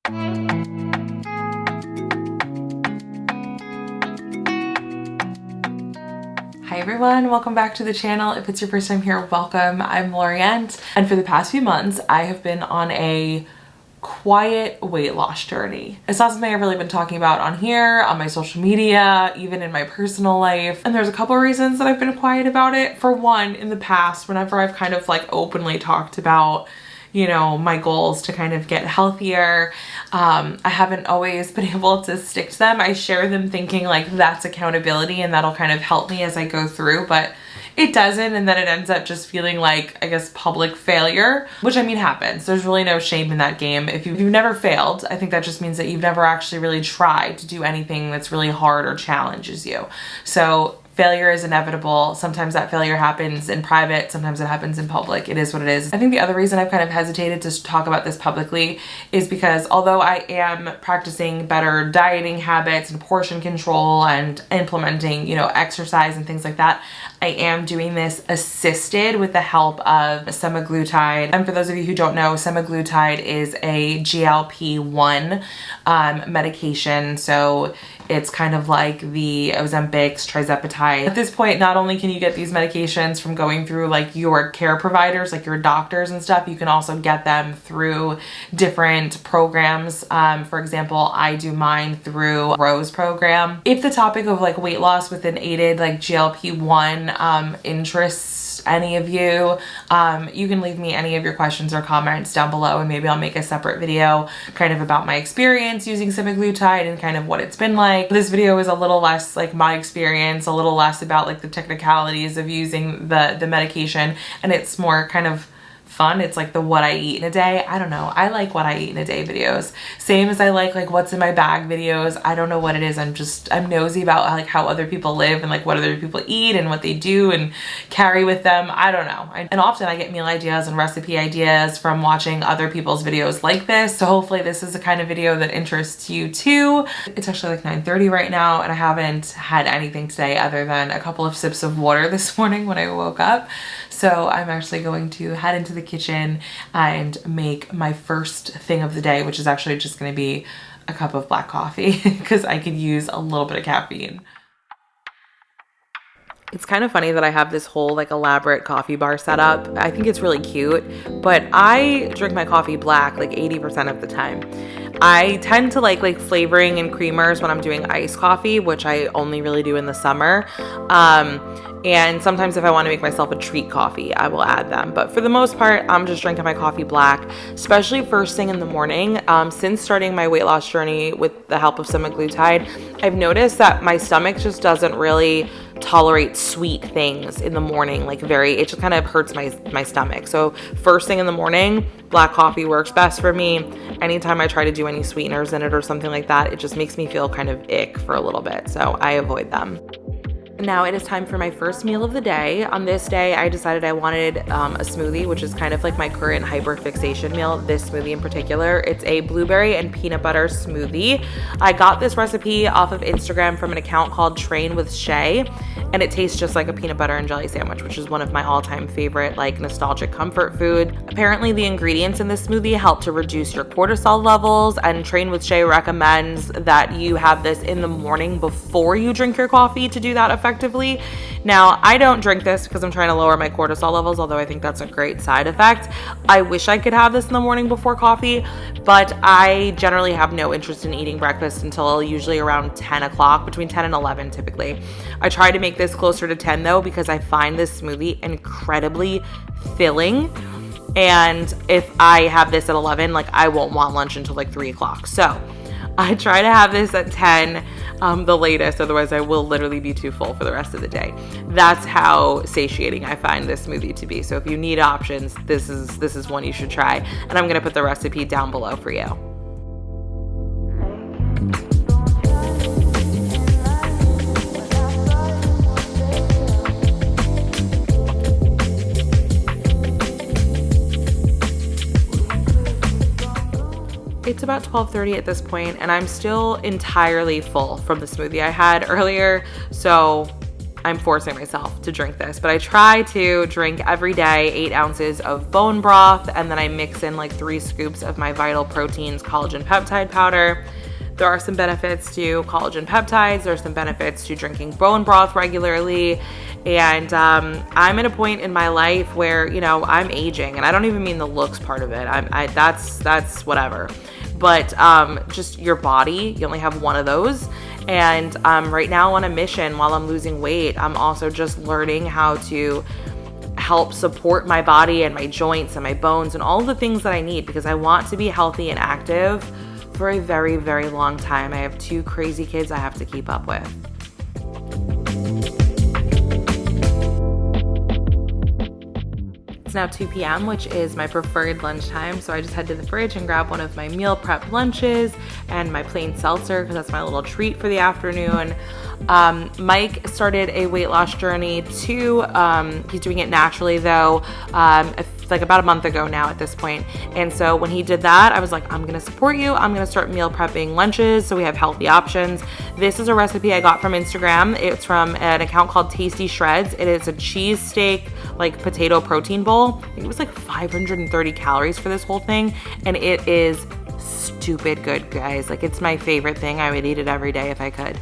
Hi everyone, welcome back to the channel. If it's your first time here, welcome. I'm Lorient, and for the past few months I have been on a quiet weight loss journey. It's not something I've really been talking about on here, on my social media, even in my personal life. And there's a couple of reasons that I've been quiet about it. For one, in the past, whenever I've kind of like openly talked about, you know, my goals to kind of get healthier, I haven't always been able to stick to them. I share them thinking like that's accountability and that'll kind of help me as I go through, but it doesn't, and then it ends up just feeling like, I guess, public failure, which I mean happens. There's really no shame in that game. If you've never failed, I think that just means that you've never actually really tried to do anything that's really hard or challenges you. So failure is inevitable. Sometimes that failure happens in private, sometimes it happens in public. It is what it is. I think the other reason I've kind of hesitated to talk about this publicly is because although I am practicing better dieting habits and portion control and implementing, you know, exercise and things like that, I am doing this assisted with the help of semaglutide. And for those of you who don't know, semaglutide is a GLP-1 medication. So it's kind of like the Ozempics, Trizepatide. At this point, not only can you get these medications from going through like your care providers, like your doctors and stuff, you can also get them through different programs. For example, I do mine through Rose program. If the topic of like weight loss with an aided like GLP-1 interests any of you, you can leave me any of your questions or comments down below, and maybe I'll make a separate video kind of about my experience using semaglutide and kind of what it's been like. This video is a little less like my experience, a little less about like the technicalities of using the medication, and it's more kind of fun. It's like the what I eat in a day. I don't know. I like what I eat in a day videos. Same as I like what's in my bag videos. I don't know what it is. I'm nosy about like how other people live and like what other people eat and what they do and carry with them. I don't know. And often I get meal ideas and recipe ideas from watching other people's videos like this. So hopefully this is the kind of video that interests you too. It's actually like 9:30 right now, and I haven't had anything today other than a couple of sips of water this morning when I woke up. So I'm actually going to head into the kitchen and make my first thing of the day, which is actually just going to be a cup of black coffee because I could use a little bit of caffeine. It's kind of funny that I have this whole like elaborate coffee bar set up. I think it's really cute, but I drink my coffee black like 80% of the time. I tend to like flavoring and creamers when I'm doing iced coffee, which I only really do in the summer. And sometimes if I want to make myself a treat coffee, I will add them. But for the most part, I'm just drinking my coffee black, especially first thing in the morning. Since starting my weight loss journey with the help of semaglutide, I've noticed that my stomach just doesn't really tolerate sweet things in the morning. It just kind of hurts my stomach. So first thing in the morning, black coffee works best for me. Anytime I try to do any sweeteners in it or something like that, it just makes me feel kind of ick for a little bit. So I avoid them. Now it is time for my first meal of the day. On this day, I decided I wanted a smoothie, which is kind of like my current hyperfixation meal. This smoothie in particular, it's a blueberry and peanut butter smoothie. I got this recipe off of Instagram from an account called Train with Shay, and it tastes just like a peanut butter and jelly sandwich, which is one of my all-time favorite like nostalgic comfort food. Apparently the ingredients in this smoothie help to reduce your cortisol levels, and Train with Shay recommends that you have this in the morning before you drink your coffee to do that effectively. Now, I don't drink this because I'm trying to lower my cortisol levels, although I think that's a great side effect. I wish I could have this in the morning before coffee, but I generally have no interest in eating breakfast until usually around 10 o'clock, between 10 and 11 typically. I try to make this closer to 10 though, because I find this smoothie incredibly filling. And if I have this at 11, like I won't want lunch until like 3 o'clock. So I try to have this at 10, the latest, otherwise I will literally be too full for the rest of the day. That's how satiating I find this smoothie to be. So if you need options, this is one you should try. And I'm gonna put the recipe down below for you. It's about 12:30 at this point, and I'm still entirely full from the smoothie I had earlier. So I'm forcing myself to drink this, but I try to drink every day 8 ounces of bone broth, and then I mix in like 3 scoops of my Vital Proteins collagen peptide powder. There are some benefits to collagen peptides. There's some benefits to drinking bone broth regularly. And I'm at a point in my life where, you know, I'm aging, and I don't even mean the looks part of it. That's whatever. But just your body, you only have one of those. And right now on a mission while I'm losing weight, I'm also just learning how to help support my body and my joints and my bones and all the things that I need, because I want to be healthy and active for a very, very long time. I have 2 crazy kids I have to keep up with. It's now 2 p.m., which is my preferred lunchtime, so I just head to the fridge and grab one of my meal prep lunches and my plain seltzer, because that's my little treat for the afternoon. Mike started a weight loss journey too. He's doing it naturally though, like about a month ago now at this point. And so when he did that, I was like, I'm gonna support you. I'm gonna start meal prepping lunches so we have healthy options. This is a recipe I got from Instagram. It's from an account called Tastyshreds. It is a cheesesteak, like potato protein bowl. I think it was like 530 calories for this whole thing. And it is stupid good, guys. Like, it's my favorite thing. I would eat it every day if I could.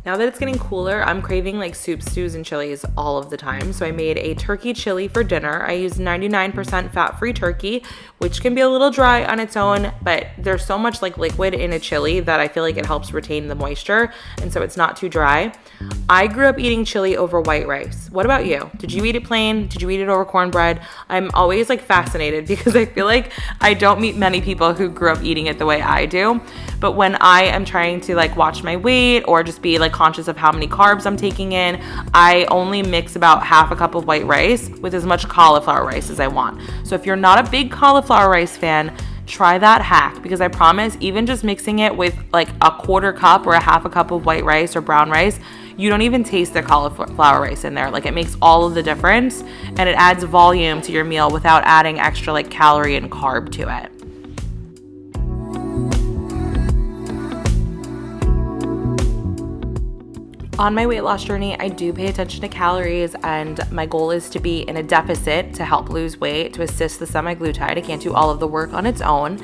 Now that it's getting cooler, I'm craving like soups, stews, and chilies all of the time. So I made a turkey chili for dinner. I used 99% fat-free turkey, which can be a little dry on its own, but there's so much like liquid in a chili that I feel like it helps retain the moisture, and so it's not too dry. I grew up eating chili over white rice. What about you? Did you eat it plain? Did you eat it over cornbread? I'm always like fascinated because I feel like I don't meet many people who grew up eating it the way I do. But when I am trying to like watch my weight or just be like conscious of how many carbs I'm taking in, I only mix about half a cup of white rice with as much cauliflower rice as I want. So if you're not a big cauliflower rice fan, try that hack, because I promise, even just mixing it with like a quarter cup or a half a cup of white rice or brown rice, you don't even taste the cauliflower rice in there. Like, it makes all of the difference, and it adds volume to your meal without adding extra like calorie and carb to it. On my weight loss journey, I do pay attention to calories, and my goal is to be in a deficit to help lose weight, to assist the semaglutide. I can't do all of the work on its own.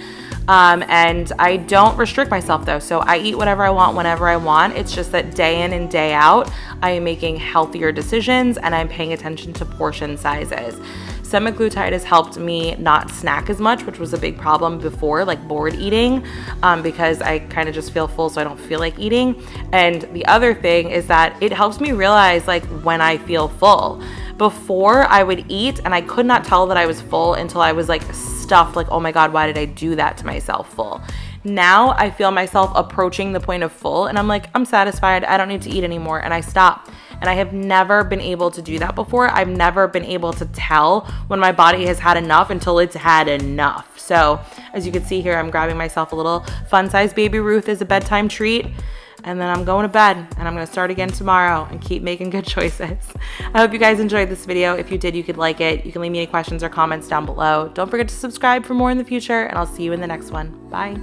And I don't restrict myself though. So I eat whatever I want, whenever I want. It's just that day in and day out, I am making healthier decisions and I'm paying attention to portion sizes. Semaglutide has helped me not snack as much, which was a big problem before, like bored eating, because I kind of just feel full, so I don't feel like eating. And the other thing is that it helps me realize like when I feel full. Before, I would eat and I could not tell that I was full until I was like stuffed, like, oh my God, why did I do that to myself full? Now I feel myself approaching the point of full and I'm like, I'm satisfied, I don't need to eat anymore, and I stop. And I have never been able to do that before. I've never been able to tell when my body has had enough until it's had enough. So as you can see here, I'm grabbing myself a little fun-sized Baby Ruth as a bedtime treat. And then I'm going to bed, and I'm going to start again tomorrow and keep making good choices. I hope you guys enjoyed this video. If you did, you could like it. You can leave me any questions or comments down below. Don't forget to subscribe for more in the future, and I'll see you in the next one. Bye.